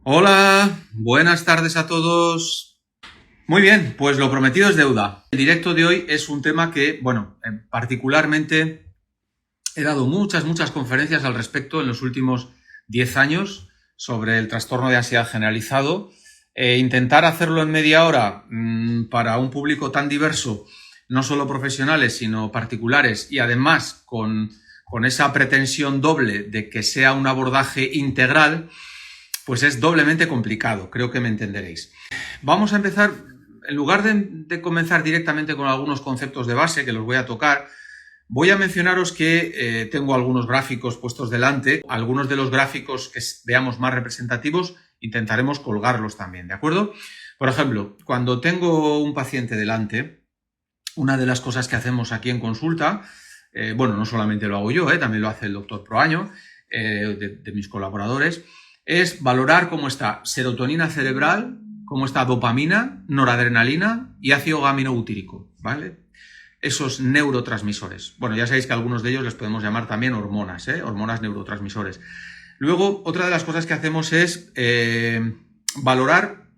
Hola, buenas tardes a todos. Muy bien, pues lo prometido es deuda. El directo de hoy es un tema que, particularmente he dado muchas conferencias al respecto en los últimos 10 años sobre el trastorno de ansiedad generalizado. Intentar hacerlo en media hora para un público tan diverso, no solo profesionales, sino particulares, y además con esa pretensión doble de que sea un abordaje integral, pues es doblemente complicado, creo que me entenderéis. Vamos a empezar, en lugar de comenzar directamente con algunos conceptos de base que los voy a tocar, voy a mencionaros que tengo algunos gráficos puestos delante. Algunos de los gráficos que veamos más representativos intentaremos colgarlos también, ¿de acuerdo? Por ejemplo, cuando tengo un paciente delante, una de las cosas que hacemos aquí en consulta, no solamente lo hago yo, también lo hace el doctor Proaño, de mis colaboradores, es valorar cómo está serotonina cerebral, cómo está dopamina, noradrenalina y ácido gamma-aminobutírico, ¿vale? Esos neurotransmisores. Bueno, ya sabéis que algunos de ellos les podemos llamar también hormonas, hormonas neurotransmisores. Luego, otra de las cosas que hacemos es valorar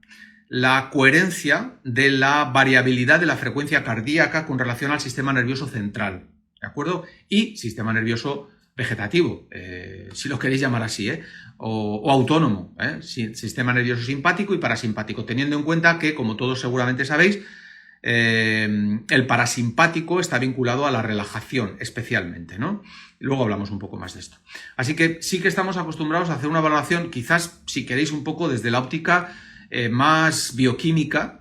la coherencia de la variabilidad de la frecuencia cardíaca con relación al sistema nervioso central, ¿de acuerdo? Y sistema nervioso vegetativo, si lo queréis llamar así, o autónomo, sistema nervioso simpático y parasimpático, teniendo en cuenta que, como todos seguramente sabéis, el parasimpático está vinculado a la relajación especialmente, ¿no? Luego hablamos un poco más de esto. Así que sí que estamos acostumbrados a hacer una valoración, quizás, si queréis, un poco desde la óptica más bioquímica,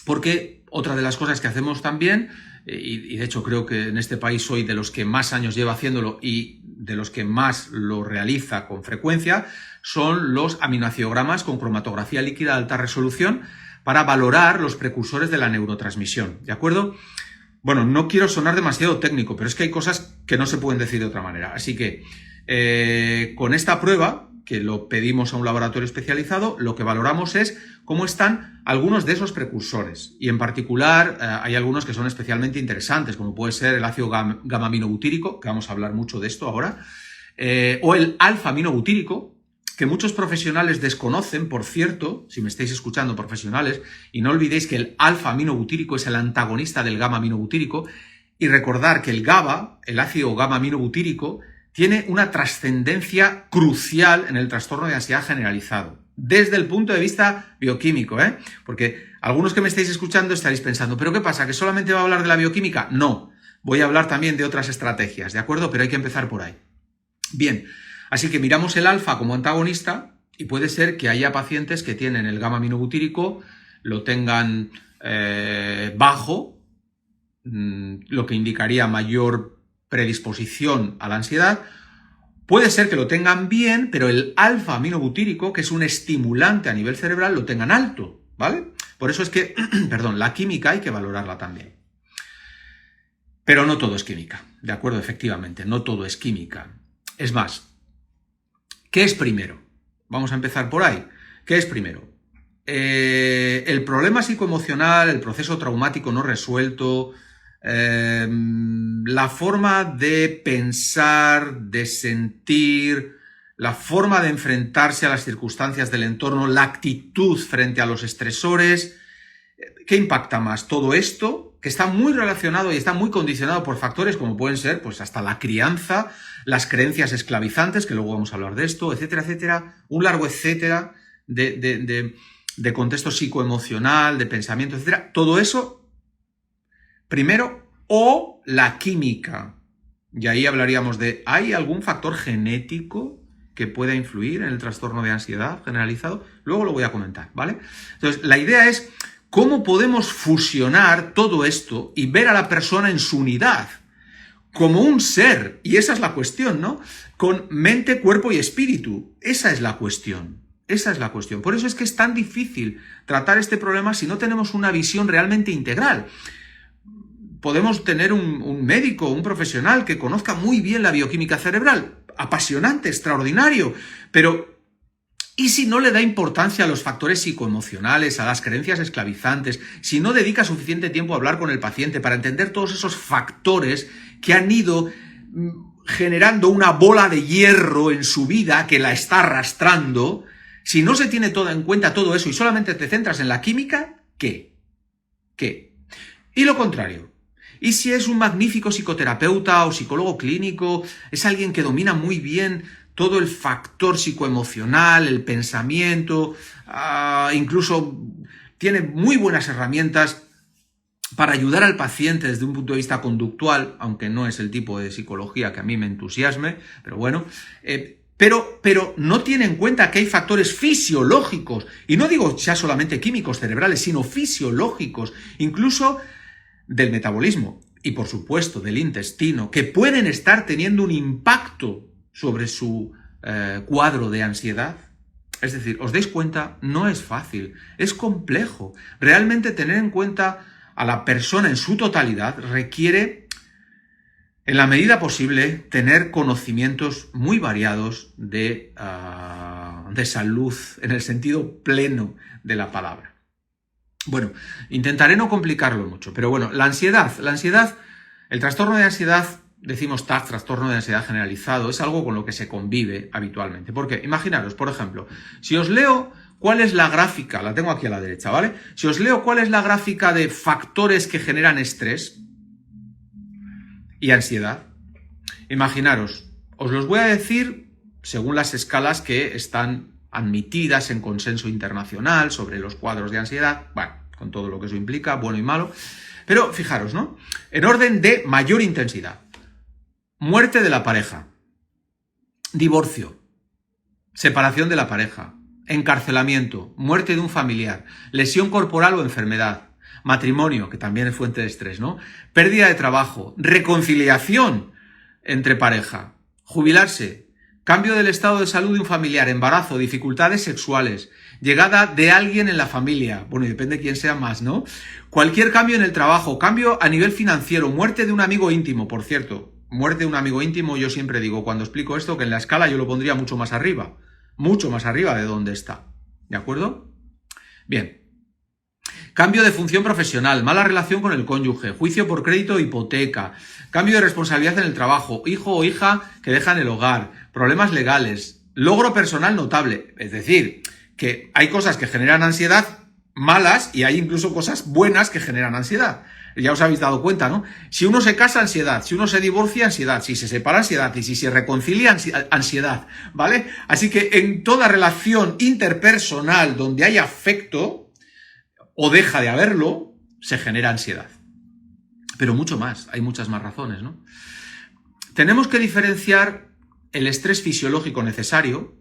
porque otra de las cosas que hacemos también, y de hecho creo que en este país soy de los que más años lleva haciéndolo y de los que más lo realiza con frecuencia, son los aminoacidogramas con cromatografía líquida de alta resolución para valorar los precursores de la neurotransmisión, ¿de acuerdo? Bueno, no quiero sonar demasiado técnico, pero es que hay cosas que no se pueden decir de otra manera. Así que con esta prueba, que lo pedimos a un laboratorio especializado, lo que valoramos es cómo están algunos de esos precursores. Y en particular hay algunos que son especialmente interesantes, como puede ser el ácido gamma-aminobutírico, que vamos a hablar mucho de esto ahora, o el alfa-aminobutírico, que muchos profesionales desconocen, por cierto, si me estáis escuchando profesionales, y no olvidéis que el alfa-aminobutírico es el antagonista del gamma-aminobutírico, y recordar que el GABA, el ácido gamma-aminobutírico, tiene una trascendencia crucial en el trastorno de ansiedad generalizado, desde el punto de vista bioquímico, porque algunos que me estáis escuchando estaréis pensando, ¿pero qué pasa? ¿Que solamente va a hablar de la bioquímica? No, voy a hablar también de otras estrategias, ¿de acuerdo? Pero hay que empezar por ahí. Bien, así que miramos el alfa como antagonista y puede ser que haya pacientes que tienen el gamma-aminobutírico, lo tengan bajo, lo que indicaría mayor predisposición a la ansiedad. Puede ser que lo tengan bien, pero el alfa-aminobutírico, que es un estimulante a nivel cerebral, lo tengan alto, ¿vale? Por eso es que, la química hay que valorarla también. Pero no todo es química, ¿de acuerdo? Efectivamente, no todo es química. Es más, ¿qué es primero? Vamos a empezar por ahí. ¿Qué es primero? El problema psicoemocional, el proceso traumático no resuelto, la forma de pensar, de sentir, la forma de enfrentarse a las circunstancias del entorno, la actitud frente a los estresores. ¿Qué impacta más? Todo esto, que está muy relacionado y está muy condicionado por factores como pueden ser pues hasta la crianza, las creencias esclavizantes, que luego vamos a hablar de esto, etcétera, etcétera, un largo etcétera de contexto psicoemocional, de pensamiento, etcétera. Todo eso primero, o la química. Y ahí hablaríamos de, ¿hay algún factor genético que pueda influir en el trastorno de ansiedad generalizado? Luego lo voy a comentar, ¿vale? Entonces, la idea es cómo podemos fusionar todo esto y ver a la persona en su unidad, como un ser. Y esa es la cuestión, ¿no? Con mente, cuerpo y espíritu. Esa es la cuestión. Esa es la cuestión. Por eso es que es tan difícil tratar este problema si no tenemos una visión realmente integral. Podemos tener un médico, un profesional que conozca muy bien la bioquímica cerebral, apasionante, extraordinario, pero ¿y si no le da importancia a los factores psicoemocionales, a las creencias esclavizantes, si no dedica suficiente tiempo a hablar con el paciente para entender todos esos factores que han ido generando una bola de hierro en su vida que la está arrastrando? Si no se tiene en cuenta todo eso y solamente te centras en la química, ¿qué? Y lo contrario. ¿Y si es un magnífico psicoterapeuta o psicólogo clínico? Es alguien que domina muy bien todo el factor psicoemocional, el pensamiento, incluso tiene muy buenas herramientas para ayudar al paciente desde un punto de vista conductual, aunque no es el tipo de psicología que a mí me entusiasme, pero bueno, pero no tiene en cuenta que hay factores fisiológicos, y no digo ya solamente químicos cerebrales, sino fisiológicos, incluso del metabolismo y por supuesto del intestino, que pueden estar teniendo un impacto sobre su cuadro de ansiedad. Es decir, os dais cuenta, no es fácil, es complejo. Realmente tener en cuenta a la persona en su totalidad requiere, en la medida posible, tener conocimientos muy variados de salud en el sentido pleno de la palabra. Bueno, intentaré no complicarlo mucho, pero bueno, la ansiedad, el trastorno de ansiedad, decimos TAG, trastorno de ansiedad generalizado, es algo con lo que se convive habitualmente. Porque, imaginaros, por ejemplo, si os leo cuál es la gráfica, la tengo aquí a la derecha, ¿vale? Si os leo cuál es la gráfica de factores que generan estrés y ansiedad, imaginaros, os los voy a decir según las escalas que están admitidas en consenso internacional sobre los cuadros de ansiedad, bueno, con todo lo que eso implica, bueno y malo, pero fijaros, ¿no? En orden de mayor intensidad: muerte de la pareja, divorcio, separación de la pareja, encarcelamiento, muerte de un familiar, lesión corporal o enfermedad, matrimonio, que también es fuente de estrés, ¿no? Pérdida de trabajo, reconciliación entre pareja, jubilarse, cambio del estado de salud de un familiar, embarazo, dificultades sexuales, llegada de alguien en la familia, bueno, y depende de quién sea más, ¿no? Cualquier cambio en el trabajo, cambio a nivel financiero, muerte de un amigo íntimo, por cierto, muerte de un amigo íntimo, yo siempre digo, cuando explico esto, que en la escala yo lo pondría mucho más arriba de donde está, ¿de acuerdo? Bien. Cambio de función profesional, mala relación con el cónyuge, juicio por crédito o hipoteca, cambio de responsabilidad en el trabajo, hijo o hija que dejan el hogar, problemas legales, logro personal notable. Es decir, que hay cosas que generan ansiedad malas y hay incluso cosas buenas que generan ansiedad. Ya os habéis dado cuenta, ¿no? Si uno se casa, ansiedad. Si uno se divorcia, ansiedad. Si se separa, ansiedad. Y si se reconcilia, ansiedad. ¿Vale? Así que en toda relación interpersonal donde hay afecto o deja de haberlo, se genera ansiedad. Pero mucho más. Hay muchas más razones, ¿no? Tenemos que diferenciar el estrés fisiológico necesario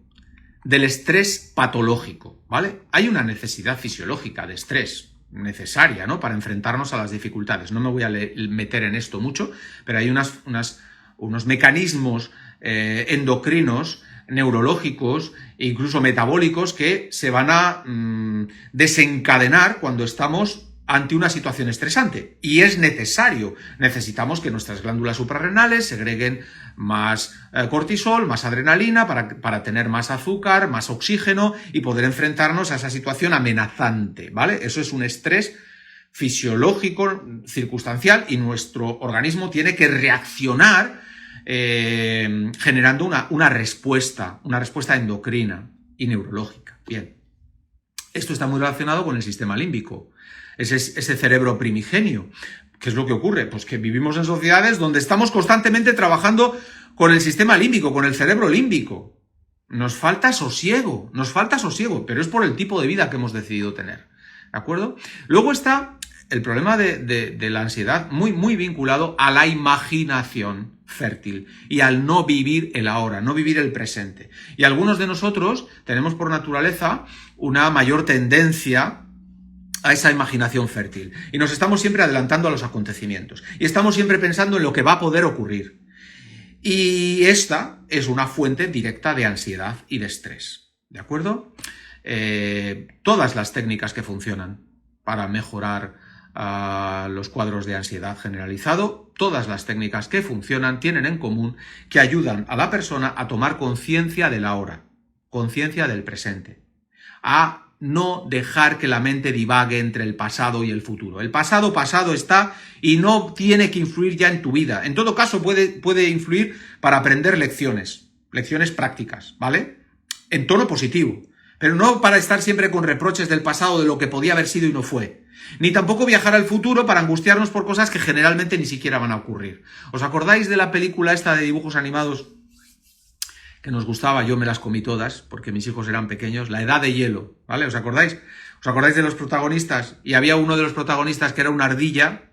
del estrés patológico, ¿vale? Hay una necesidad fisiológica de estrés necesaria, ¿no?, para enfrentarnos a las dificultades. No me voy a meter en esto mucho, pero hay unos mecanismos endocrinos, neurológicos e incluso metabólicos que se van a desencadenar cuando estamos ante una situación estresante. Y es necesario. Necesitamos que nuestras glándulas suprarrenales segreguen más cortisol, más adrenalina, para tener más azúcar, más oxígeno y poder enfrentarnos a esa situación amenazante, ¿vale? Eso es un estrés fisiológico, circunstancial, y nuestro organismo tiene que reaccionar generando una respuesta endocrina y neurológica. Bien. Esto está muy relacionado con el sistema límbico. Ese cerebro primigenio. ¿Qué es lo que ocurre? Pues que vivimos en sociedades donde estamos constantemente trabajando con el sistema límbico, con el cerebro límbico. Nos falta sosiego, pero es por el tipo de vida que hemos decidido tener. ¿De acuerdo? Luego está el problema de la ansiedad muy vinculado a la imaginación fértil y al no vivir el ahora, no vivir el presente. Y algunos de nosotros tenemos por naturaleza una mayor tendencia a esa imaginación fértil. Y nos estamos siempre adelantando a los acontecimientos. Y estamos siempre pensando en lo que va a poder ocurrir. Y esta es una fuente directa de ansiedad y de estrés. ¿De acuerdo? Todas las técnicas que funcionan para mejorar los cuadros de ansiedad generalizado, todas las técnicas que funcionan tienen en común que ayudan a la persona a tomar conciencia del ahora, conciencia del presente, a no dejar que la mente divague entre el pasado y el futuro. El pasado está y no tiene que influir ya en tu vida. En todo caso puede influir para aprender lecciones prácticas, ¿vale? En tono positivo. Pero no para estar siempre con reproches del pasado, de lo que podía haber sido y no fue. Ni tampoco viajar al futuro para angustiarnos por cosas que generalmente ni siquiera van a ocurrir. ¿Os acordáis de la película esta de dibujos animados que nos gustaba? Yo me las comí todas porque mis hijos eran pequeños. La Edad de Hielo, ¿vale? ¿Os acordáis? ¿Os acordáis de los protagonistas? Y había uno de los protagonistas que era una ardilla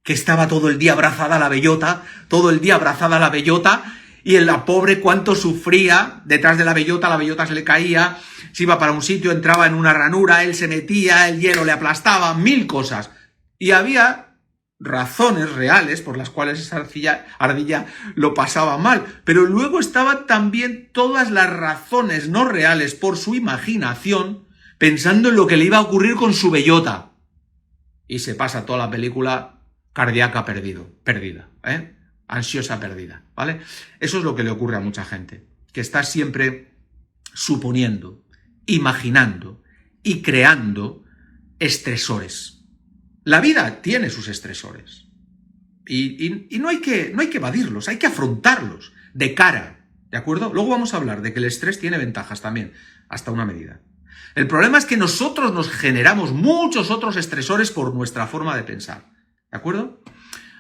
que estaba todo el día abrazada a la bellota, todo el día abrazada a la bellota, y la pobre cuánto sufría detrás de la bellota se le caía, se iba para un sitio, entraba en una ranura, él se metía, el hielo le aplastaba, mil cosas. Y había razones reales por las cuales esa ardilla lo pasaba mal, pero luego estaban también todas las razones no reales por su imaginación, pensando en lo que le iba a ocurrir con su bellota. Y se pasa toda la película cardíaca perdida, ansiosa perdida, ¿vale? Eso es lo que le ocurre a mucha gente, que está siempre suponiendo, imaginando y creando estresores. La vida tiene sus estresores y no hay que evadirlos, hay que afrontarlos de cara, ¿de acuerdo? Luego vamos a hablar de que el estrés tiene ventajas también, hasta una medida. El problema es que nosotros nos generamos muchos otros estresores por nuestra forma de pensar, ¿de acuerdo?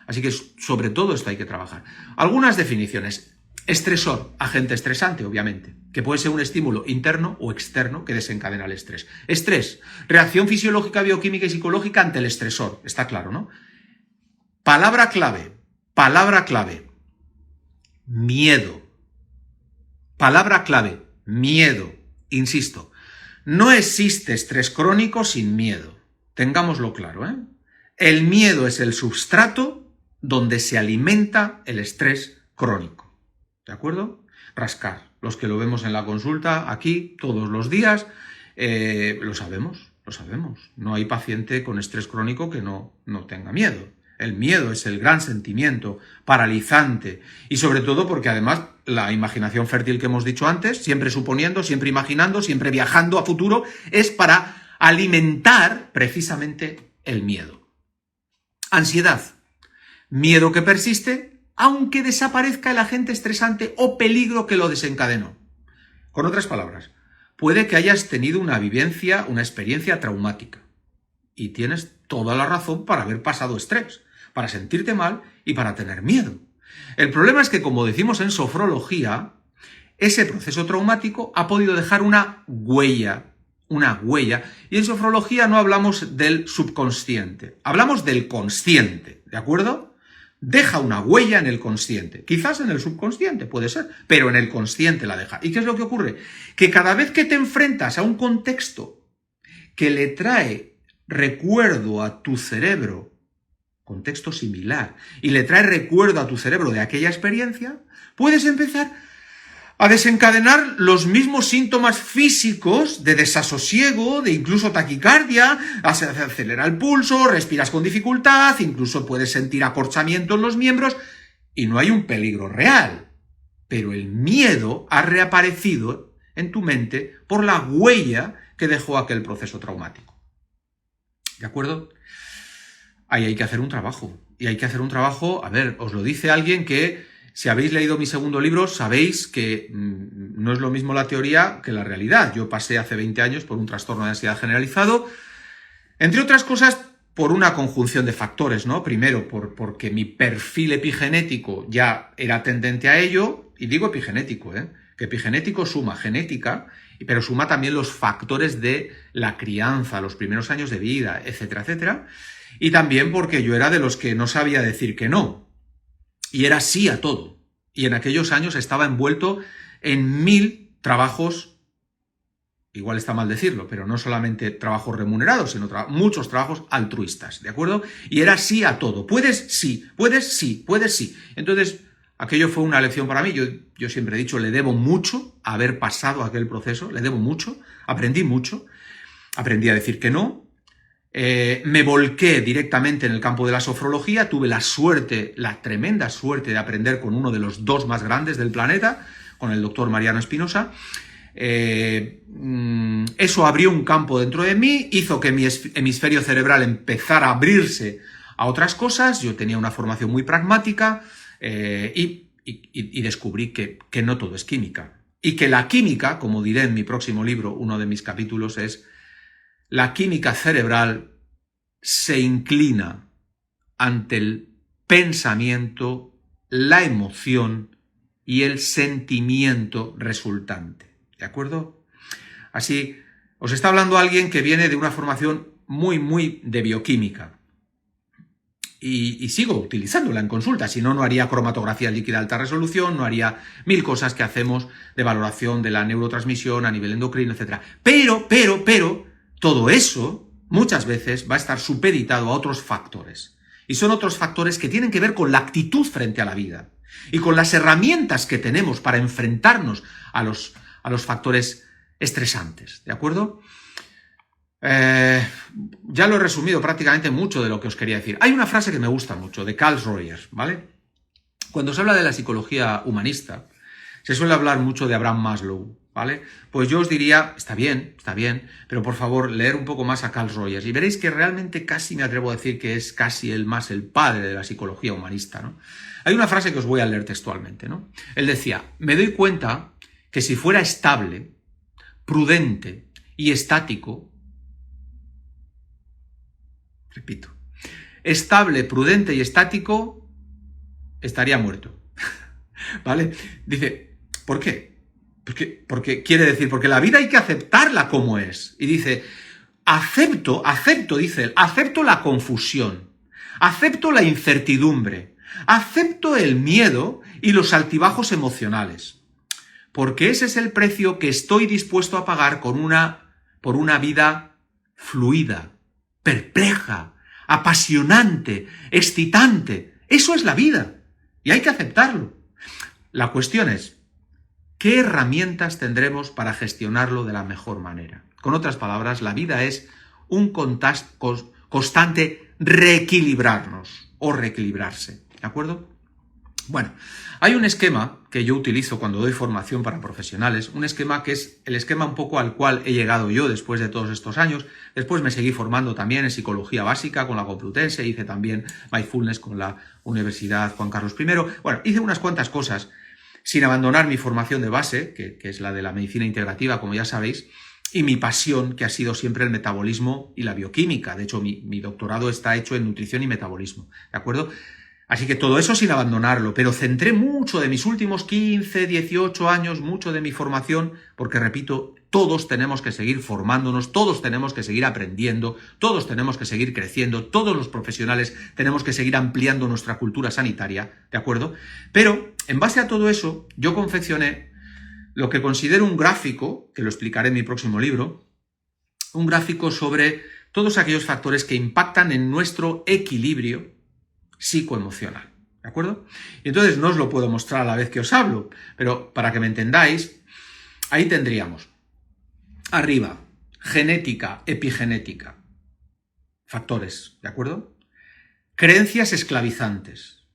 Así que sobre todo esto hay que trabajar. Algunas definiciones. Estresor, agente estresante, obviamente, que puede ser un estímulo interno o externo que desencadena el estrés. Estrés, reacción fisiológica, bioquímica y psicológica ante el estresor, está claro, ¿no? Palabra clave, miedo. Palabra clave, miedo. Insisto, no existe estrés crónico sin miedo. Tengámoslo claro, ¿eh? El miedo es el substrato donde se alimenta el estrés crónico. ¿De acuerdo? Rascar. Los que lo vemos en la consulta, aquí, todos los días, lo sabemos. No hay paciente con estrés crónico que no tenga miedo. El miedo es el gran sentimiento paralizante y sobre todo porque además la imaginación fértil que hemos dicho antes, siempre suponiendo, siempre imaginando, siempre viajando a futuro, es para alimentar precisamente el miedo. Ansiedad. Miedo que persiste aunque desaparezca el agente estresante o peligro que lo desencadenó. Con otras palabras, puede que hayas tenido una vivencia, una experiencia traumática y tienes toda la razón para haber pasado estrés, para sentirte mal y para tener miedo. El problema es que, como decimos en sofrología, ese proceso traumático ha podido dejar una huella, y en sofrología no hablamos del subconsciente, hablamos del consciente, ¿de acuerdo? Deja una huella en el consciente, quizás en el subconsciente, puede ser, pero en el consciente la deja. ¿Y qué es lo que ocurre? Que cada vez que te enfrentas a un contexto que le trae recuerdo a tu cerebro, contexto similar, y le trae recuerdo a tu cerebro de aquella experiencia, puedes empezar a desencadenar los mismos síntomas físicos de desasosiego, de incluso taquicardia, se acelera el pulso, respiras con dificultad, incluso puedes sentir acorchamiento en los miembros y no hay un peligro real. Pero el miedo ha reaparecido en tu mente por la huella que dejó aquel proceso traumático. ¿De acuerdo? Ahí hay que hacer un trabajo. Y hay que hacer un trabajo, a ver, os lo dice alguien que, si habéis leído mi segundo libro, sabéis que no es lo mismo la teoría que la realidad. Yo pasé hace 20 años por un trastorno de ansiedad generalizado, entre otras cosas por una conjunción de factores, ¿no? Primero, porque mi perfil epigenético ya era tendente a ello, y digo epigenético, que epigenético suma genética, pero suma también los factores de la crianza, los primeros años de vida, etcétera, etcétera. Y también porque yo era de los que no sabía decir que no. Y era sí a todo. Y en aquellos años estaba envuelto en 1000 trabajos, igual está mal decirlo, pero no solamente trabajos remunerados, sino muchos trabajos altruistas, ¿de acuerdo? Y era sí a todo. Puedes sí, puedes sí, puedes sí. Entonces, aquello fue una lección para mí. Yo siempre he dicho, le debo mucho a haber pasado aquel proceso, le debo mucho, aprendí mucho, aprendí a decir que no. Me volqué directamente en el campo de la sofrología, tuve la suerte, la tremenda suerte de aprender con uno de los 2 más grandes del planeta, con el doctor Mariano Espinosa. Eso abrió un campo dentro de mí, hizo que mi hemisferio cerebral empezara a abrirse a otras cosas. Yo tenía una formación muy pragmática y descubrí que no todo es química. y que la química, como diré en mi próximo libro, uno de mis capítulos es, la química cerebral se inclina ante el pensamiento, la emoción y el sentimiento resultante. ¿De acuerdo? Así, os está hablando alguien que viene de una formación muy de bioquímica. Y sigo utilizándola en consulta, si no, no haría cromatografía líquida de alta resolución, no haría 1000 cosas que hacemos de valoración de la neurotransmisión a nivel endocrino, etc. Pero, todo eso muchas veces va a estar supeditado a otros factores. Y son otros factores que tienen que ver con la actitud frente a la vida y con las herramientas que tenemos para enfrentarnos a los factores estresantes, ¿de acuerdo? Ya lo he resumido prácticamente mucho de lo que os quería decir. Hay una frase que me gusta mucho, de Carl Rogers, ¿vale? Cuando se habla de la psicología humanista, se suele hablar mucho de Abraham Maslow, ¿vale? Pues yo os diría, está bien, pero por favor, leer un poco más a Carl Rogers y veréis que realmente casi me atrevo a decir que es casi el padre de la psicología humanista, ¿no? Hay una frase que os voy a leer textualmente, ¿no? Él decía, me doy cuenta que si fuera estable, prudente y estático, repito, estable, prudente y estático, estaría muerto. ¿Vale? Dice, ¿por qué? Porque quiere decir, porque la vida hay que aceptarla como es. Y dice, dice él, acepto la confusión, acepto la incertidumbre, acepto el miedo y los altibajos emocionales. Porque ese es el precio que estoy dispuesto a pagar por una vida fluida, perpleja, apasionante, excitante. Eso es la vida y hay que aceptarlo. La cuestión es, ¿qué herramientas tendremos para gestionarlo de la mejor manera? Con otras palabras, la vida es un constante reequilibrarnos o reequilibrarse, ¿de acuerdo? Bueno, hay un esquema que yo utilizo cuando doy formación para profesionales, un esquema que es el esquema un poco al cual he llegado yo después de todos estos años. Después me seguí formando también en psicología básica con la Complutense, hice también mindfulness con la Universidad Juan Carlos I. Bueno, hice unas cuantas cosas sin abandonar mi formación de base, que es la de la medicina integrativa, como ya sabéis, y mi pasión, que ha sido siempre el metabolismo y la bioquímica. De hecho, mi doctorado está hecho en nutrición y metabolismo, ¿de acuerdo? Así que todo eso sin abandonarlo, pero centré mucho de mis últimos 15, 18 años, mucho de mi formación, porque repito, todos tenemos que seguir formándonos, todos tenemos que seguir aprendiendo, todos tenemos que seguir creciendo, todos los profesionales tenemos que seguir ampliando nuestra cultura sanitaria, ¿de acuerdo? Pero, en base a todo eso, yo confeccioné lo que considero un gráfico, que lo explicaré en mi próximo libro, un gráfico sobre todos aquellos factores que impactan en nuestro equilibrio psicoemocional, ¿de acuerdo? Y entonces no os lo puedo mostrar a la vez que os hablo, pero para que me entendáis, ahí tendríamos arriba, genética, epigenética, factores, ¿de acuerdo? Creencias esclavizantes,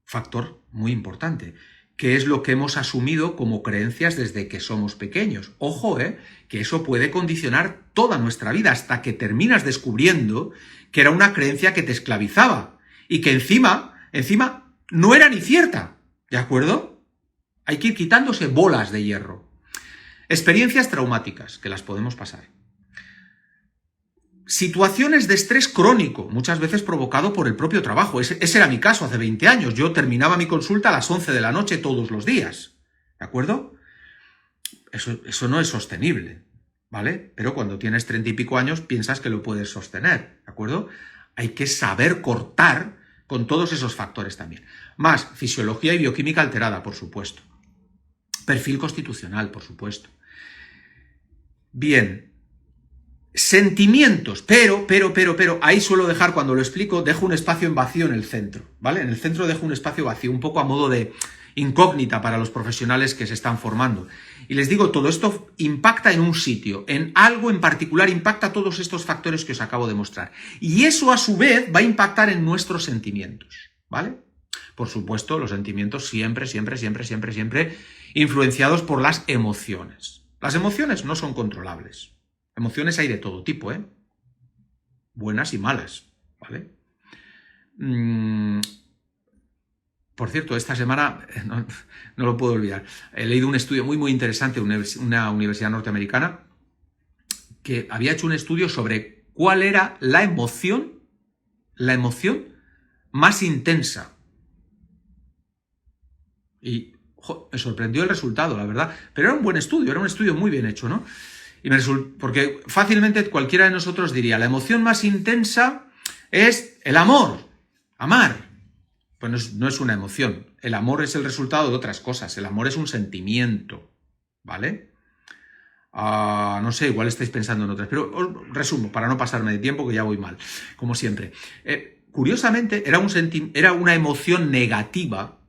factor muy importante, que es lo que hemos asumido como creencias desde que somos pequeños. Ojo, que eso puede condicionar toda nuestra vida hasta que terminas descubriendo que era una creencia que te esclavizaba y que encima no era ni cierta, ¿de acuerdo? Hay que ir quitándose bolas de hierro. Experiencias traumáticas, que las podemos pasar. Situaciones de estrés crónico, muchas veces provocado por el propio trabajo. Ese era mi caso hace 20 años. Yo terminaba mi consulta a las 11 de la noche todos los días, ¿de acuerdo? Eso no es sostenible, ¿vale? Pero cuando tienes 30 y pico años piensas que lo puedes sostener, ¿de acuerdo? Hay que saber cortar con todos esos factores también. Más fisiología y bioquímica alterada, por supuesto. Perfil constitucional, por supuesto. Bien. Sentimientos, pero, ahí suelo dejar, cuando lo explico, dejo un espacio en vacío en el centro, ¿vale? En el centro dejo un espacio vacío, un poco a modo de incógnita para los profesionales que se están formando. Y les digo, todo esto impacta en un sitio, en algo en particular impacta todos estos factores que os acabo de mostrar. Y eso, a su vez, va a impactar en nuestros sentimientos, ¿vale? Por supuesto, los sentimientos siempre influenciados por las emociones. Las emociones no son controlables. Emociones hay de todo tipo, buenas y malas, ¿vale? Por cierto, esta semana, no lo puedo olvidar, he leído un estudio muy interesante de una universidad norteamericana que había hecho un estudio sobre cuál era la emoción más intensa. Y me sorprendió el resultado, la verdad. Pero era un buen estudio, era un estudio muy bien hecho, ¿no? Porque fácilmente cualquiera de nosotros diría, la emoción más intensa es el amor, amar. Pues no es una emoción. El amor es el resultado de otras cosas. El amor es un sentimiento, ¿vale? No sé, igual estáis pensando en otras, pero os resumo para no pasarme de tiempo, que ya voy mal, como siempre. Curiosamente, era una emoción negativa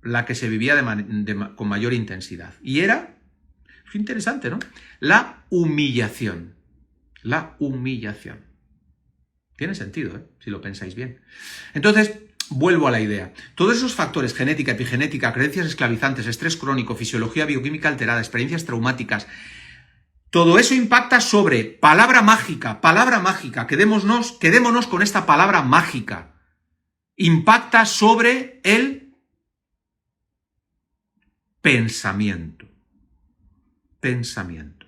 la que se vivía con mayor intensidad. Y era, es interesante, ¿no? La humillación. La humillación. Tiene sentido, ¿eh? Si lo pensáis bien. Entonces, vuelvo a la idea. Todos esos factores, genética, epigenética, creencias esclavizantes, estrés crónico, fisiología bioquímica alterada, experiencias traumáticas, todo eso impacta sobre palabra mágica, quedémonos con esta palabra mágica. Impacta sobre el pensamiento. Pensamiento.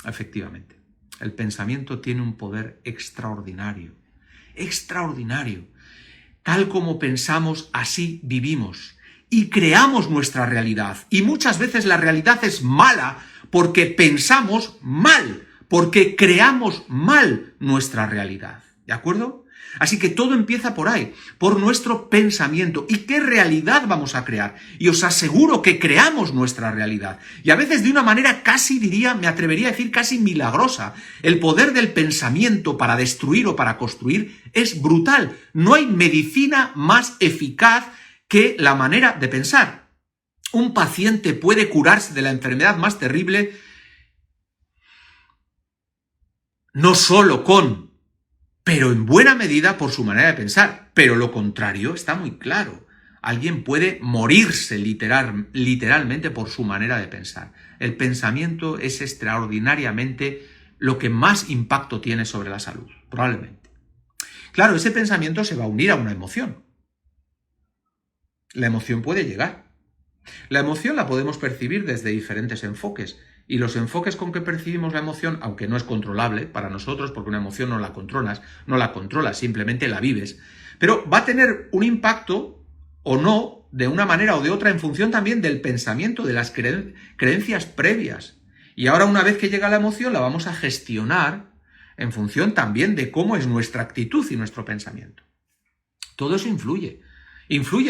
Efectivamente. El pensamiento tiene un poder extraordinario. Extraordinario. Tal como pensamos, así vivimos. Y creamos nuestra realidad. Y muchas veces la realidad es mala porque pensamos mal, porque creamos mal nuestra realidad. ¿De acuerdo? Así que todo empieza por ahí, por nuestro pensamiento. ¿Y qué realidad vamos a crear? Y os aseguro que creamos nuestra realidad. Y a veces de una manera casi me atrevería a decir casi milagrosa. El poder del pensamiento para destruir o para construir es brutal. No hay medicina más eficaz que la manera de pensar. Un paciente puede curarse de la enfermedad más terrible no solo pero en buena medida por su manera de pensar. Pero lo contrario está muy claro. Alguien puede morirse literalmente por su manera de pensar. El pensamiento es extraordinariamente lo que más impacto tiene sobre la salud, probablemente. Claro, ese pensamiento se va a unir a una emoción. La emoción puede llegar. La emoción la podemos percibir desde diferentes enfoques. Y los enfoques con que percibimos la emoción, aunque no es controlable para nosotros, porque una emoción no la controlas, simplemente la vives, pero va a tener un impacto o no, de una manera o de otra, en función también del pensamiento, de las creencias previas. Y ahora, una vez que llega la emoción, la vamos a gestionar en función también de cómo es nuestra actitud y nuestro pensamiento. Todo eso influye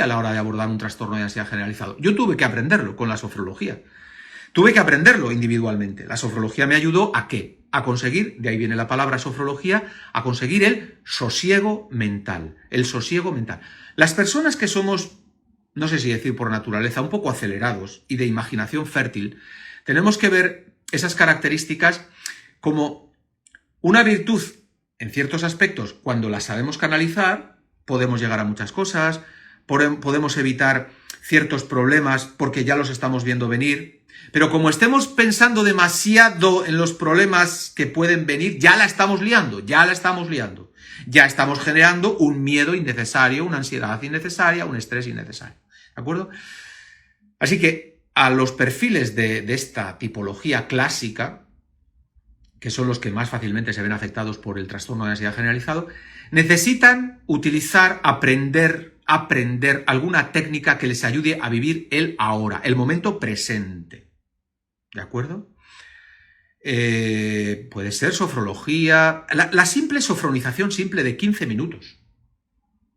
a la hora de abordar un trastorno de ansiedad generalizado. Yo tuve que aprenderlo con la sofrología. Tuve que aprenderlo individualmente. La sofrología me ayudó ¿a qué? A conseguir, de ahí viene la palabra sofrología, a conseguir el sosiego mental. El sosiego mental. Las personas que somos, no sé si decir por naturaleza, un poco acelerados y de imaginación fértil, tenemos que ver esas características como una virtud en ciertos aspectos. Cuando las sabemos canalizar, podemos llegar a muchas cosas, podemos evitar ciertos problemas porque ya los estamos viendo venir. Pero como estemos pensando demasiado en los problemas que pueden venir, ya la estamos liando. Ya estamos generando un miedo innecesario, una ansiedad innecesaria, un estrés innecesario. ¿De acuerdo? Así que a los perfiles de esta tipología clásica, que son los que más fácilmente se ven afectados por el trastorno de ansiedad generalizado, necesitan aprender alguna técnica que les ayude a vivir el ahora, el momento presente. ¿De acuerdo? Puede ser sofrología, la simple sofronización simple de 15 minutos.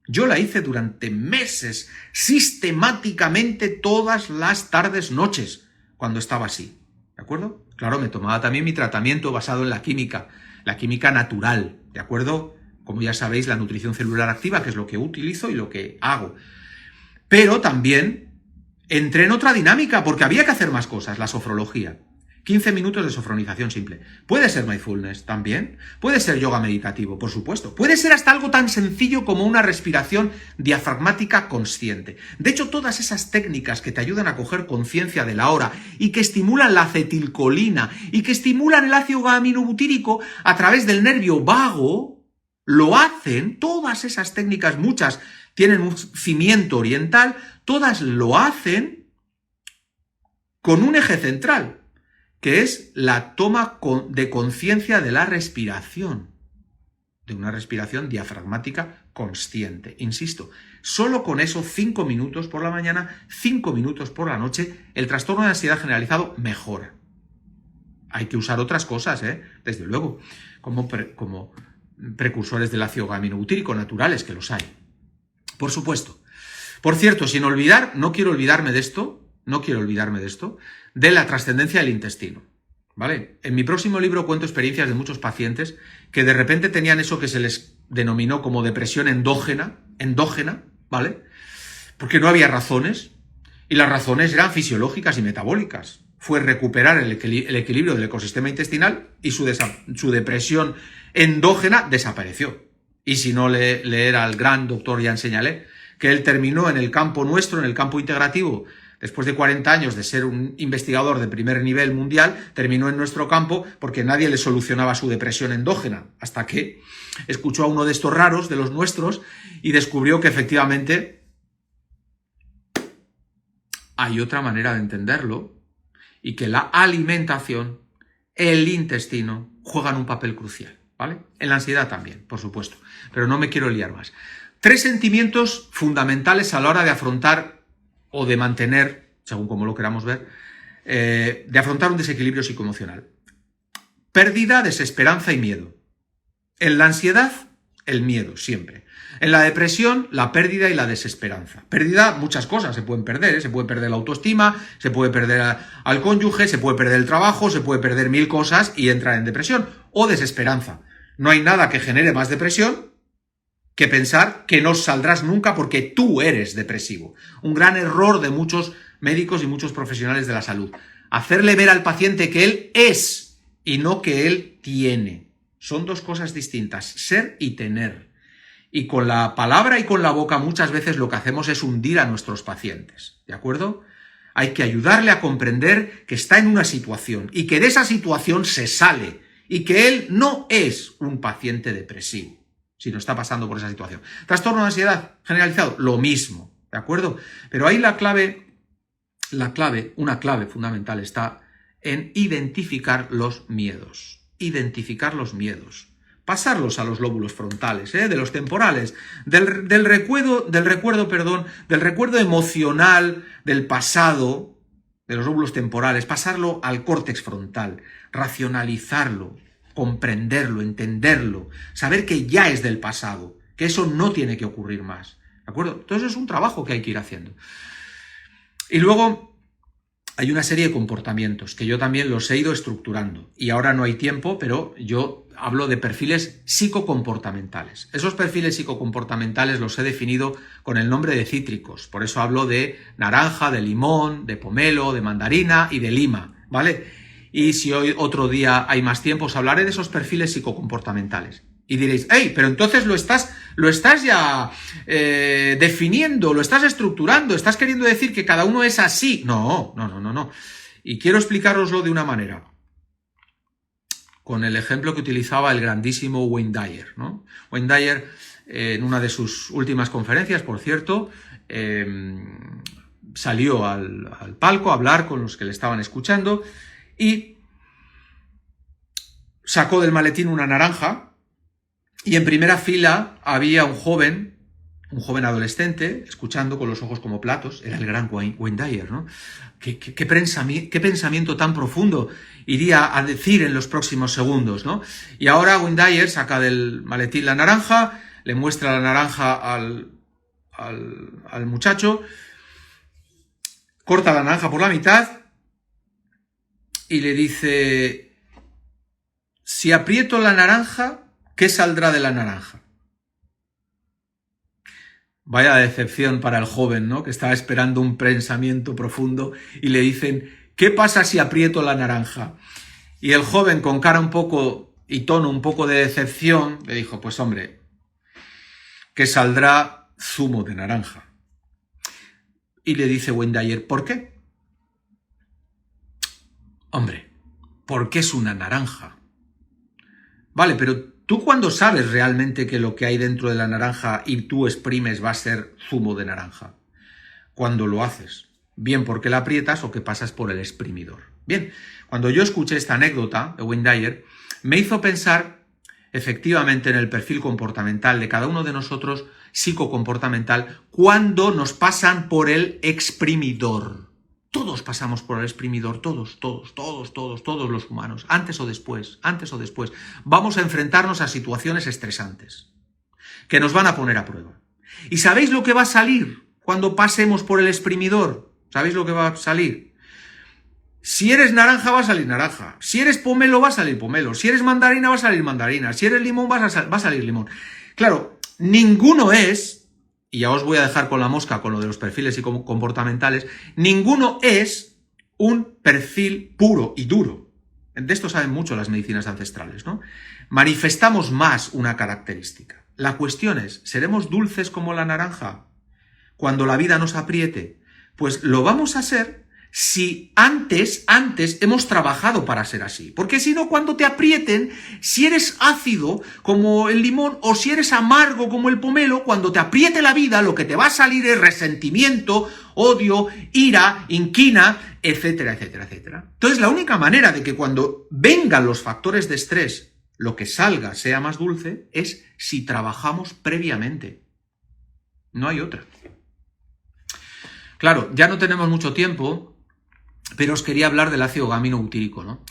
Yo la hice durante meses, sistemáticamente todas las tardes, noches, cuando estaba así. ¿De acuerdo? Claro, me tomaba también mi tratamiento basado en la química natural, ¿de acuerdo? Como ya sabéis, la nutrición celular activa, que es lo que utilizo y lo que hago. Pero también entré en otra dinámica, porque había que hacer más cosas, la sofrología. 15 minutos de sofronización simple. Puede ser mindfulness también. Puede ser yoga meditativo, por supuesto. Puede ser hasta algo tan sencillo como una respiración diafragmática consciente. De hecho, todas esas técnicas que te ayudan a coger conciencia de la hora y que estimulan la acetilcolina y que estimulan el ácido gamma-aminobutírico a través del nervio vago, lo hacen, todas esas técnicas, muchas, tienen un cimiento oriental, todas lo hacen con un eje central, que es la toma de conciencia de la respiración, de una respiración diafragmática consciente. Insisto, solo con eso 5 minutos por la mañana, 5 minutos por la noche, el trastorno de ansiedad generalizado mejora. Hay que usar otras cosas, desde luego, como precursores del ácido gaminobutírico naturales, que los hay. Por supuesto. Por cierto, sin olvidar, no quiero olvidarme de esto, de la trascendencia del intestino. ¿Vale? En mi próximo libro cuento experiencias de muchos pacientes que de repente tenían eso que se les denominó como depresión endógena, ¿vale? Porque no había razones, y las razones eran fisiológicas y metabólicas. Fue recuperar el equilibrio del ecosistema intestinal y su depresión endógena desapareció. Y si no, leer al gran doctor Jan Señalé, que él terminó en el campo nuestro, en el campo integrativo, después de 40 años de ser un investigador de primer nivel mundial, terminó en nuestro campo porque nadie le solucionaba su depresión endógena, hasta que escuchó a uno de estos raros, de los nuestros, y descubrió que efectivamente hay otra manera de entenderlo, y que la alimentación, el intestino, juegan un papel crucial, ¿vale? En la ansiedad también, por supuesto, pero no me quiero liar más. 3 sentimientos fundamentales a la hora de afrontar o de mantener, según como lo queramos ver, de afrontar un desequilibrio psicoemocional. Pérdida, desesperanza y miedo. En la ansiedad, el miedo, siempre. En la depresión, la pérdida y la desesperanza. Pérdida, muchas cosas se pueden perder, se puede perder la autoestima, se puede perder al cónyuge, se puede perder el trabajo, se puede perder 1000 cosas y entrar en depresión. O desesperanza. No hay nada que genere más depresión que pensar que no saldrás nunca porque tú eres depresivo. Un gran error de muchos médicos y muchos profesionales de la salud. Hacerle ver al paciente que él es y no que él tiene. Son dos cosas distintas, ser y tener. Y con la palabra y con la boca muchas veces lo que hacemos es hundir a nuestros pacientes, ¿de acuerdo? Hay que ayudarle a comprender que está en una situación y que de esa situación se sale y que él no es un paciente depresivo, sino está pasando por esa situación. Trastorno de ansiedad generalizado, lo mismo, ¿de acuerdo? Pero ahí una clave fundamental está en identificar los miedos. Pasarlos a los lóbulos frontales, de los temporales, del recuerdo emocional del pasado, de los lóbulos temporales, pasarlo al córtex frontal, racionalizarlo, comprenderlo, entenderlo, saber que ya es del pasado, que eso no tiene que ocurrir más, ¿de acuerdo? Entonces es un trabajo que hay que ir haciendo. Y luego hay una serie de comportamientos que yo también los he ido estructurando y ahora no hay tiempo, pero yo hablo de perfiles psicocomportamentales. Esos perfiles psicocomportamentales los he definido con el nombre de cítricos, por eso hablo de naranja, de limón, de pomelo, de mandarina y de lima, ¿vale? Y si hoy otro día hay más tiempo, os hablaré de esos perfiles psicocomportamentales. Y diréis, hey, pero entonces lo estás ya definiendo, lo estás estructurando, estás queriendo decir que cada uno es así. No. Y quiero explicaroslo de una manera, con el ejemplo que utilizaba el grandísimo Wayne Dyer, ¿no? Wayne Dyer, en una de sus últimas conferencias, por cierto, salió al palco a hablar con los que le estaban escuchando y sacó del maletín una naranja. Y en primera fila había un joven adolescente, escuchando con los ojos como platos, era el gran Wayne Dyer, ¿no? ¿Qué pensamiento tan profundo iría a decir en los próximos segundos, ¿no? Y ahora Wayne Dyer saca del maletín la naranja, le muestra la naranja al muchacho, corta la naranja por la mitad y le dice, si aprieto la naranja, ¿qué saldrá de la naranja? Vaya decepción para el joven, ¿no? Que estaba esperando un pensamiento profundo y le dicen, ¿qué pasa si aprieto la naranja? Y el joven, con cara un poco y tono un poco de decepción, le dijo, pues hombre, que saldrá zumo de naranja. Y le dice Wayne Dyer, ¿por qué? Hombre, porque es una naranja. Vale, pero ¿Tú cuándo sabes realmente que lo que hay dentro de la naranja y tú exprimes va a ser zumo de naranja? Cuando lo haces. Bien porque la aprietas o que pasas por el exprimidor. Bien, cuando yo escuché esta anécdota de Wayne Dyer, me hizo pensar efectivamente en el perfil comportamental de cada uno de nosotros, psicocomportamental, cuando nos pasan por el exprimidor. Todos pasamos por el exprimidor, todos los humanos, antes o después. Vamos a enfrentarnos a situaciones estresantes, que nos van a poner a prueba. ¿Y sabéis lo que va a salir cuando pasemos por el exprimidor? ¿Sabéis lo que va a salir? Si eres naranja, va a salir naranja. Si eres pomelo, va a salir pomelo. Si eres mandarina, va a salir mandarina. Si eres limón, va a salir limón. Claro, ninguno es, y ya os voy a dejar con la mosca con lo de los perfiles y comportamentales, ninguno es un perfil puro y duro. De esto saben mucho las medicinas ancestrales, ¿no? Manifestamos más una característica. La cuestión es, ¿seremos dulces como la naranja cuando la vida nos apriete? Pues lo vamos a ser si antes hemos trabajado para ser así. Porque si no, cuando te aprieten, si eres ácido como el limón o si eres amargo como el pomelo, cuando te apriete la vida, lo que te va a salir es resentimiento, odio, ira, inquina, etcétera, etcétera, etcétera. Entonces, la única manera de que cuando vengan los factores de estrés, lo que salga sea más dulce, es si trabajamos previamente. No hay otra. Claro, ya no tenemos mucho tiempo, pero os quería hablar del ácido gamino-butírico, ¿no?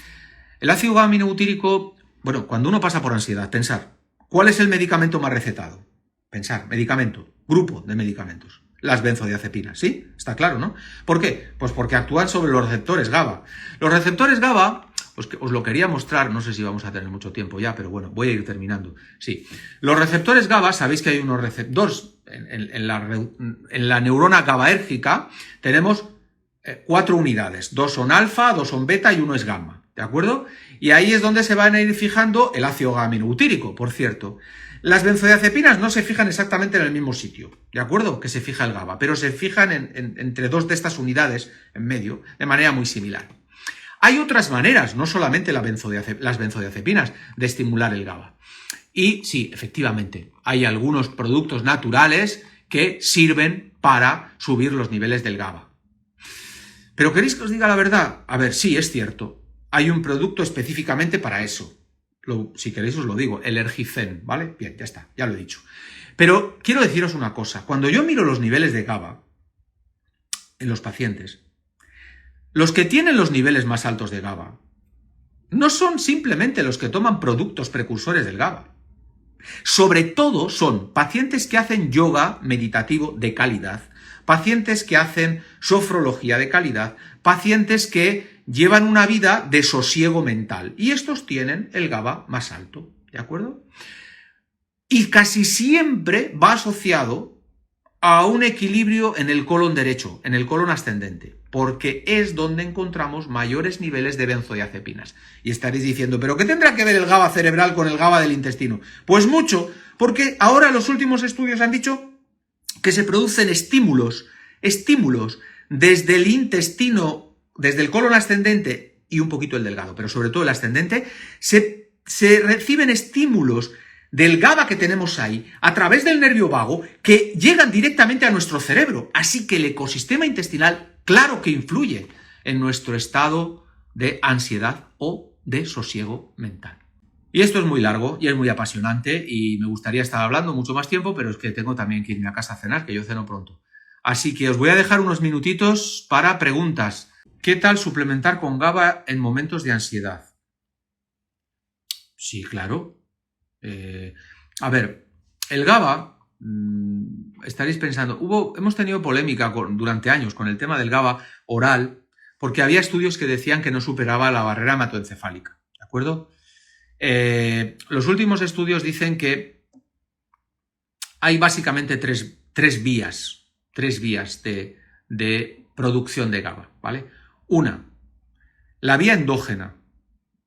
El ácido gamino-butírico, bueno, cuando uno pasa por ansiedad, pensar, ¿cuál es el medicamento más recetado? Pensar, medicamento, grupo de medicamentos. Las benzodiazepinas, ¿sí? Está claro, ¿no? ¿Por qué? Pues porque actúan sobre los receptores GABA. Los receptores GABA, pues que os lo quería mostrar, no sé si vamos a tener mucho tiempo ya, pero bueno, voy a ir terminando. Sí, los receptores GABA, sabéis que hay unos receptores, en la neurona GABAérgica tenemos 4 unidades, 2 son alfa, 2 son beta y 1 es gamma, ¿de acuerdo? Y ahí es donde se van a ir fijando el ácido gamino-butírico, por cierto. Las benzodiazepinas no se fijan exactamente en el mismo sitio, ¿de acuerdo? Que se fija el GABA, pero se fijan entre 2 de estas unidades en medio, de manera muy similar. Hay otras maneras, no solamente las benzodiazepinas, de estimular el GABA. Y sí, efectivamente, hay algunos productos naturales que sirven para subir los niveles del GABA. ¿Pero queréis que os diga la verdad? A ver, sí, es cierto. Hay un producto específicamente para eso. Si queréis os lo digo, el Ergicen, ¿vale? Bien, ya está, ya lo he dicho. Pero quiero deciros una cosa. Cuando yo miro los niveles de GABA en los pacientes, los que tienen los niveles más altos de GABA no son simplemente los que toman productos precursores del GABA. Sobre todo son pacientes que hacen yoga meditativo de calidad, pacientes que hacen sofrología de calidad, pacientes que llevan una vida de sosiego mental. Y estos tienen el GABA más alto, ¿de acuerdo? Y casi siempre va asociado a un equilibrio en el colon derecho, en el colon ascendente, porque es donde encontramos mayores niveles de benzodiazepinas. Y estaréis diciendo, ¿pero qué tendrá que ver el GABA cerebral con el GABA del intestino? Pues mucho, porque ahora los últimos estudios han dicho que se producen estímulos desde el intestino, desde el colon ascendente y un poquito el delgado, pero sobre todo el ascendente, se reciben estímulos del GABA que tenemos ahí a través del nervio vago que llegan directamente a nuestro cerebro. Así que el ecosistema intestinal, claro que influye en nuestro estado de ansiedad o de sosiego mental. Y esto es muy largo y es muy apasionante y me gustaría estar hablando mucho más tiempo, pero es que tengo también que irme a casa a cenar, que yo ceno pronto. Así que os voy a dejar unos minutitos para preguntas. ¿Qué tal suplementar con GABA en momentos de ansiedad? Sí, claro. A ver, el GABA, estaréis pensando, hemos tenido polémica durante años con el tema del GABA oral, porque había estudios que decían que no superaba la barrera hematoencefálica, ¿de acuerdo? Los últimos estudios dicen que hay básicamente tres vías de producción de GABA, ¿vale? Una, la vía endógena,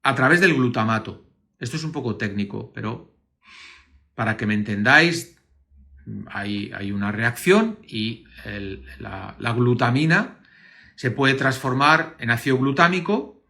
a través del glutamato. Esto es un poco técnico, pero para que me entendáis, hay una reacción y la glutamina se puede transformar en ácido glutámico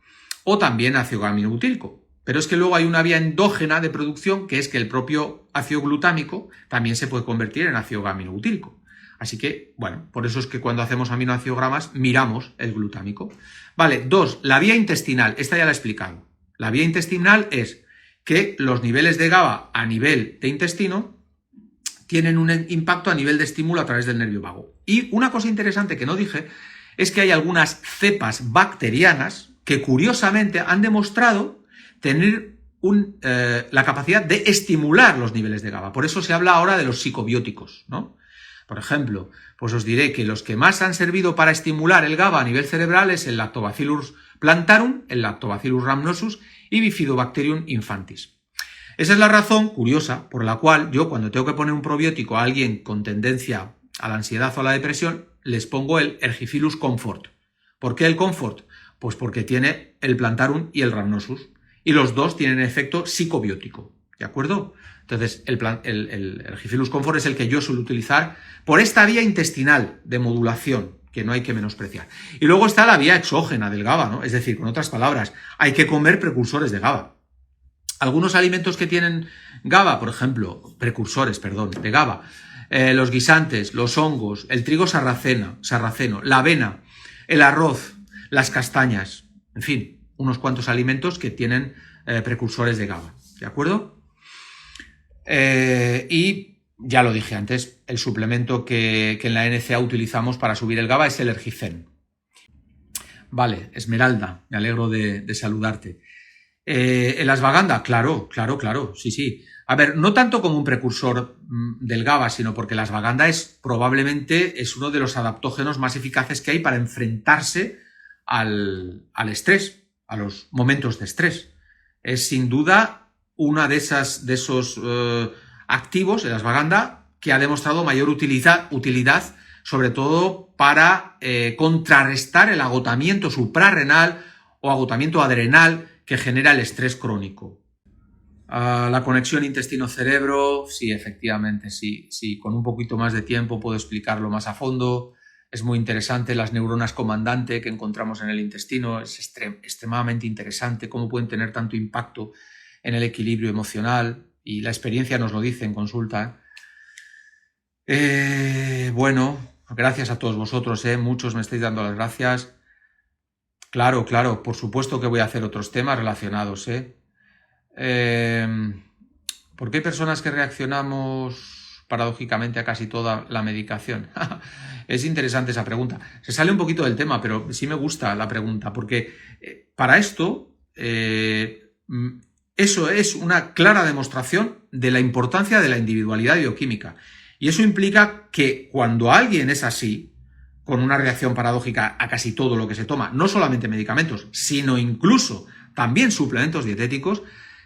o también ácido gaminobutírico. Pero es que luego hay una vía endógena de producción, que es que el propio ácido glutámico también se puede convertir en ácido gaminobutírico. Así que, bueno, por eso es que cuando hacemos aminoácidogramas miramos el glutámico. Vale, 2, la vía intestinal. Esta ya la he explicado. La vía intestinal es que los niveles de GABA a nivel de intestino tienen un impacto a nivel de estímulo a través del nervio vago. Y una cosa interesante que no dije es que hay algunas cepas bacterianas que curiosamente han demostrado tener la capacidad de estimular los niveles de GABA. Por eso se habla ahora de los psicobióticos, ¿no? Por ejemplo, pues os diré que los que más han servido para estimular el GABA a nivel cerebral es el Lactobacillus plantarum, el Lactobacillus rhamnosus y Bifidobacterium infantis. Esa es la razón curiosa por la cual yo, cuando tengo que poner un probiótico a alguien con tendencia a la ansiedad o a la depresión, les pongo el Ergifilus comfort. ¿Por qué el comfort? Pues porque tiene el plantarum y el rhamnosus, y los dos tienen efecto psicobiótico, ¿de acuerdo? Entonces, el Ergifilus comfort es el que yo suelo utilizar por esta vía intestinal de modulación, que no hay que menospreciar. Y luego está la vía exógena del GABA, ¿no? Es decir, con otras palabras, hay que comer precursores de GABA. Algunos alimentos que tienen GABA, por ejemplo, de GABA, los guisantes, los hongos, el trigo sarraceno, la avena, el arroz, las castañas, en fin, unos cuantos alimentos que tienen precursores de GABA, ¿de acuerdo? Y ya lo dije antes, el suplemento que en la NCA utilizamos para subir el GABA es el Ergicen. Vale, Esmeralda, me alegro de saludarte. ¿El ashwagandha? Claro, sí. A ver, no tanto como un precursor del GABA, sino porque el ashwagandha probablemente es uno de los adaptógenos más eficaces que hay para enfrentarse al estrés, a los momentos de estrés. Es sin duda una de esos activos, el ashwagandha, que ha demostrado mayor utilidad, sobre todo para contrarrestar el agotamiento suprarrenal o agotamiento adrenal que genera el estrés crónico. La conexión intestino-cerebro, sí, efectivamente, sí. Con un poquito más de tiempo puedo explicarlo más a fondo. Es muy interesante las neuronas comandante que encontramos en el intestino, es extremadamente interesante cómo pueden tener tanto impacto en el equilibrio emocional, y la experiencia nos lo dice en consulta. Bueno, gracias a todos vosotros, muchos me estáis dando las gracias. Claro, por supuesto que voy a hacer otros temas relacionados, ¿Por qué hay personas que reaccionamos paradójicamente a casi toda la medicación? Es interesante esa pregunta. Se sale un poquito del tema, pero sí me gusta la pregunta, porque para esto eso es una clara demostración de la importancia de la individualidad bioquímica. Y eso implica que cuando alguien es así, con una reacción paradójica a casi todo lo que se toma, no solamente medicamentos, sino incluso también suplementos dietéticos,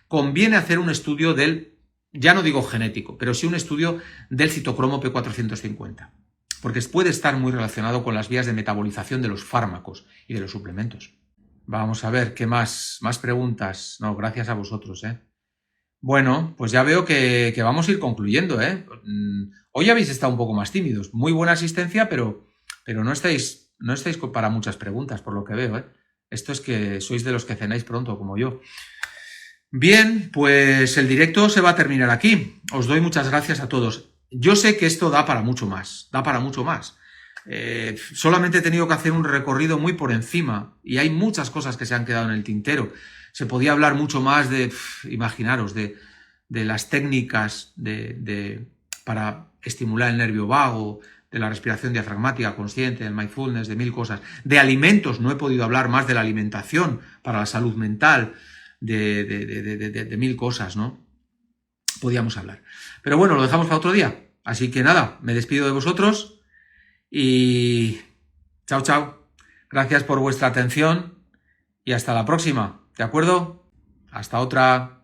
conviene hacer un estudio del, ya no digo genético, pero sí un estudio del citocromo P450, porque puede estar muy relacionado con las vías de metabolización de los fármacos y de los suplementos. Vamos a ver, ¿qué más? Más preguntas. No, gracias a vosotros, Bueno, pues ya veo que vamos a ir concluyendo, Hoy habéis estado un poco más tímidos. Muy buena asistencia, pero no estáis para muchas preguntas, por lo que veo, Esto es que sois de los que cenáis pronto, como yo. Bien, pues el directo se va a terminar aquí. Os doy muchas gracias a todos. Yo sé que esto da para mucho más, solamente he tenido que hacer un recorrido muy por encima y hay muchas cosas que se han quedado en el tintero. Se podía hablar mucho más imaginaros, de las técnicas para estimular el nervio vago, de la respiración diafragmática consciente, del mindfulness, de 1000 cosas. De alimentos, no he podido hablar más de la alimentación para la salud mental, de 1000 cosas, ¿no? Podíamos hablar. Pero bueno, lo dejamos para otro día. Así que nada, me despido de vosotros y chao. Gracias por vuestra atención y hasta la próxima, ¿de acuerdo? Hasta otra.